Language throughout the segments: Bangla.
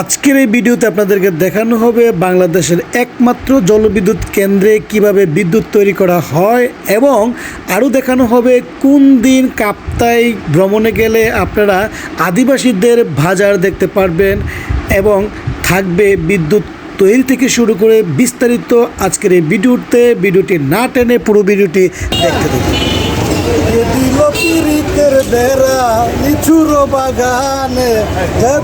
আজকের এই ভিডিওতে আপনাদেরকে দেখানো হবে বাংলাদেশের একমাত্র জলবিদ্যুৎ কেন্দ্রে কিভাবে বিদ্যুৎ তৈরি করা হয় এবং আরও দেখানো হবে কোন দিন কাপ্তাই ভ্রমণে গেলে আপনারা আদিবাসীদের বাজার দেখতে পারবেন এবং থাকবে বিদ্যুৎ তৈরি থেকে শুরু করে বিস্তারিত আজকের এই ভিডিওটি না টেনে পুরো ভিডিওটি দেখতে থাকুন। লিচুর বাগানে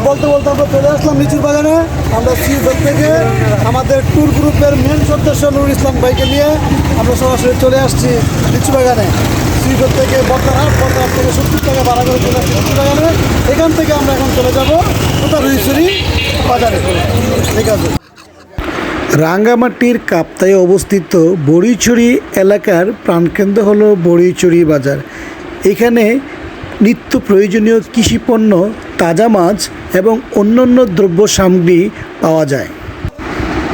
বলতে বলতে আমরা চলে আসলাম লিচুর বাগানে। আমরা সিউদল থেকে আমাদের ট্যুর গ্রুপের মেন সদস্য নুরুল ইসলাম ভাইকে নিয়ে আমরা সরাসরি চলে আসছি লিচু বাগানে। সিউদল থেকে বর্তারহাট থেকে 70 টাকা ভাড়া করে চলে আসছি লিচু বাগানে। এখান থেকে আমরা এখন চলে যাবো রুইছড়ি বাজারে। ঠিক আছে। রাঙ্গামাটির কাপ্তায়ে অবস্থিত বড়িছড়ি এলাকার প্রাণকেন্দ্র হলো বড়িছড়ি বাজার। এখানে নিত্য প্রয়োজনীয় কৃষিপণ্য, তাজা মাছ এবং অন্যান্য দ্রব্য সামগ্রী পাওয়া যায়।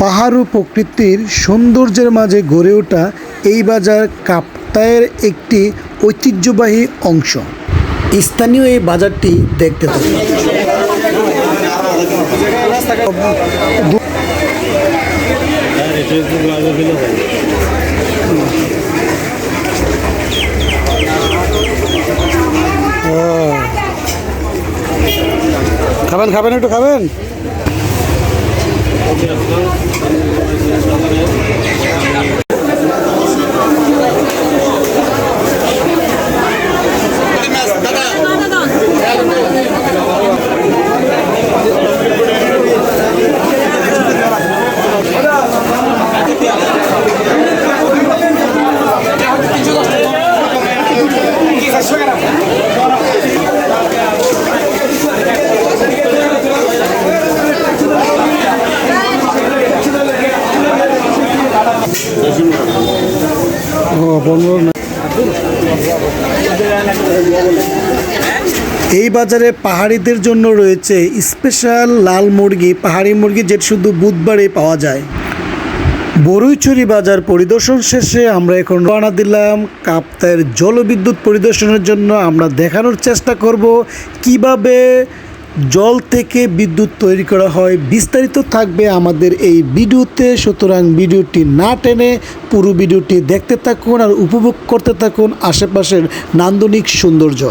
পাহাড় ও প্রকৃতির সৌন্দর্যের মাঝে গড়ে ওঠা এই বাজার কাপ্তায়ের একটি ঐতিহ্যবাহী অংশ। স্থানীয় এই বাজারটি দেখতে থাকুন। খাবেন একটু খাবেন। এই বাজারে পাহাড়িদের জন্য রয়েছে স্পেশাল লাল মুরগি, পাহাড়ি মুরগি, যেটা শুধু বুধবারে পাওয়া যায়। বড়িছড়ি বাজার পরিদর্শন শেষে আমরা এখন রওনা দিলাম কাপ্তায়ের জলবিদ্যুৎ পরিদর্শনের জন্য। আমরা দেখানোর চেষ্টা করব কিভাবে জল থেকে বিদ্যুৎ তৈরি করা হয়। বিস্তারিত থাকবে আমাদের এই ভিডিওতে, সুতরাং ভিডিওটি না টেনে পুরো ভিডিওটি দেখতে থাকুন আর উপভোগ করতে থাকুন আশেপাশের নান্দনিক সৌন্দর্য।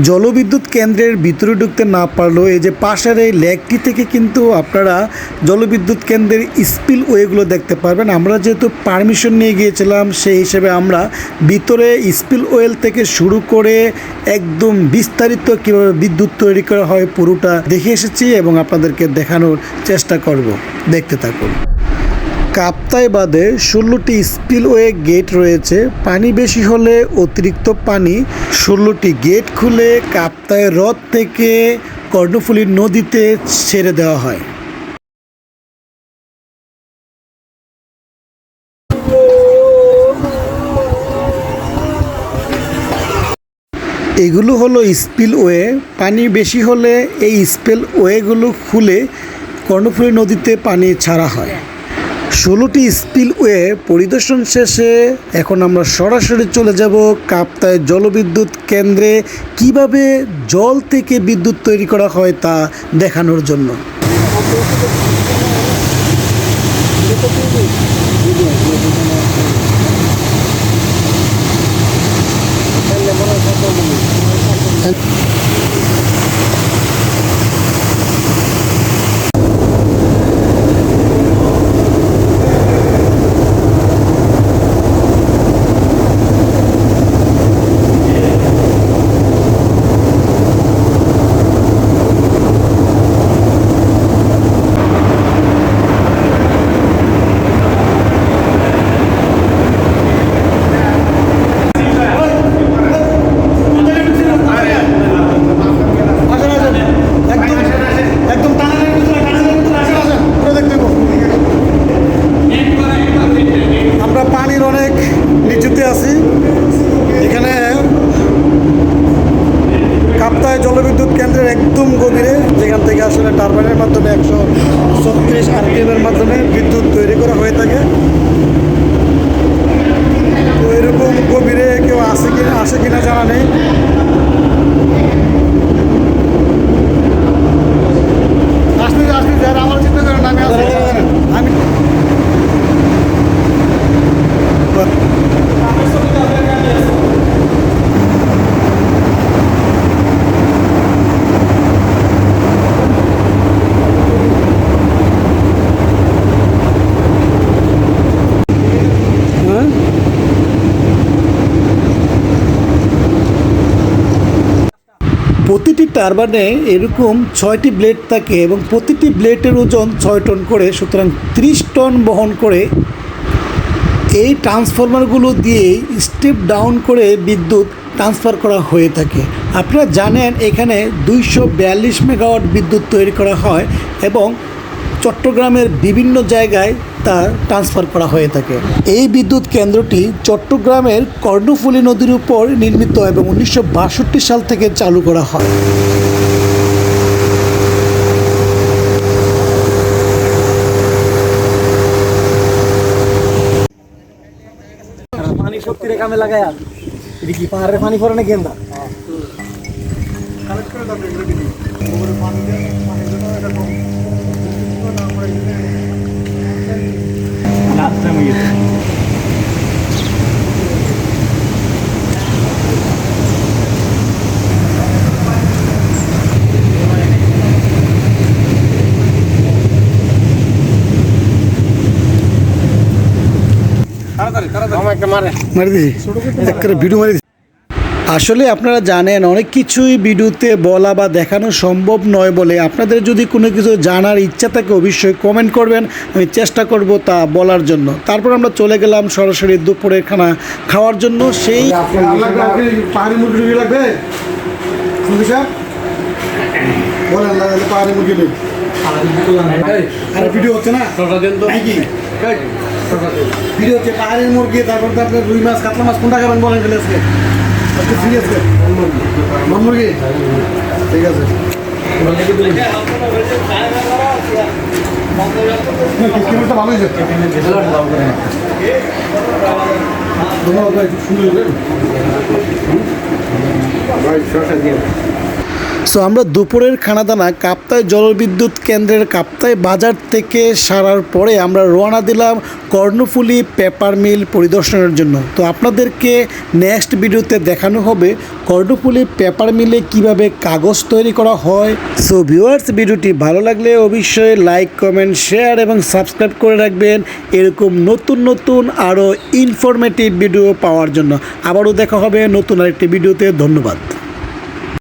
জলবিদ্যুৎ কেন্দ্রের ভিতরে ঢুকতে না পারলেও এই যে পাশের এই লেকটি থেকে কিন্তু আপনারা জলবিদ্যুৎ কেন্দ্রের স্পিলওয়েগুলো দেখতে পারবেন। আমরা যেহেতু পারমিশন নিয়ে গিয়েছিলাম সেই হিসেবে আমরা ভিতরে স্পিলওয়েল থেকে শুরু করে একদম বিস্তারিত কীভাবে বিদ্যুৎ তৈরি করা হয় পুরোটা দেখে এসেছি এবং আপনাদেরকে দেখানোর চেষ্টা করব। দেখতে থাকুন। কাপ্তাই বাদে 16টি স্পিলওয়ে গেট রয়েছে। পানি বেশি হলে অতিরিক্ত পানি 16টি গেট খুলে কাপ্তাই হ্রদ থেকে কর্ণফুলী নদীতে ছেড়ে দেওয়া হয়। এগুলো হলো স্পিলওয়ে। পানি বেশি হলে এই স্পিলওয়েগুলো খুলে কর্ণফুলী নদীতে পানি ছাড়া হয়। 16টি স্পিলওয়ে পরিদর্শন শেষে এখন আমরা সরাসরি চলে যাব কাপ্তাই জলবিদ্যুৎ কেন্দ্রে কিভাবে জল থেকে বিদ্যুৎ তৈরি করা হয় তা দেখানোর জন্য। আছি এখানে কাপ্তাই জলবিদ্যুৎ কেন্দ্রের একদম গভীরে, যেখান থেকে আসলে টারবাইনের মাধ্যমে 136 RPM-এর মাধ্যমে বিদ্যুৎ তৈরি করা হয়ে থাকে। তো এরকম গভীরে কেউ আসে কিনা জানা নেই। আসতে যারা আমার চিন্তা করেন আমি আমি প্রতিটি টারবানে এরকম 6টি ব্লেড থাকে এবং প্রতিটি ব্লেডের ওজন 6 টন করে, সুতরাং 30 টন বহন করে এই ট্রান্সফরমারগুলো দিয়ে স্টেপ ডাউন করে বিদ্যুৎ ট্রান্সফার করা হয়ে থাকে। আপনারা জানেন এখানে 242 মেগাওয়াট বিদ্যুৎ তৈরি করা হয় এবং চট্টগ্রামের বিভিন্ন জায়গায় তা ট্রান্সফার করা হয়ে থাকে। এই বিদ্যুৎ কেন্দ্রটি চট্টগ্রামের কর্ণফুলী নদীর উপর নির্মিত এবং 1962 সাল থেকে চালু করা হয়। পানি শক্তি রে কামে লাগায়া এটা কি পাহাড়ে পানি পড়ে না কেন্দা কালেক্ট করে দাও এগুলো দিবি ওপরে পানি দিয়ে পানি জন্য এটা কম না পড়ে গেলে লাস্ট টাইম হইছে। আসলে আপনারা জানেন অনেক কিছুই ভিডিওতে বলা বা দেখানো সম্ভব নয় বলে আপনাদের যদি কোনো কিছু জানার ইচ্ছা থাকে অবশ্যই কমেন্ট করবেন, আমি চেষ্টা করব তা বলার জন্য। তারপর আমরা চলে গেলাম সরাসরি দুপুরের খানা খাওয়ার জন্য। সেই পাহাড়ি মুরগি লাগবে পাহাড়ি মুরগি ভিডিও হচ্ছে না ভিডিও হচ্ছে পাহাড়ের মুরগি, তারপর তো আপনার রুই মাছ কাতলা মাছ কোনটা খাবেন বলেন ফেলে আজকে আজকে মন মুরগি ঠিক আছে। ভালো হয়েছে সো আমরা দুপুরের খানাদানা কাপ্তাই জলবিদ্যুৎ কেন্দ্রের কাপ্তাই বাজার থেকে সারার পরে আমরা রওনা দিলাম কর্ণফুলী পেপার মিল পরিদর্শনের জন্য। তো আপনাদেরকে নেক্সট ভিডিওতে দেখানো হবে কর্ণফুলী পেপার মিলে কিভাবে কাগজ তৈরি করা হয়। সো ভিউয়ার্স, ভিডিওটি ভালো লাগলে অবশ্যই লাইক, কমেন্ট, শেয়ার এবং সাবস্ক্রাইব করে রাখবেন এরকম নতুন নতুন আরও ইনফরমেটিভ ভিডিও পাওয়ার জন্য। আবারও দেখা হবে নতুন আরেকটি ভিডিওতে। ধন্যবাদ।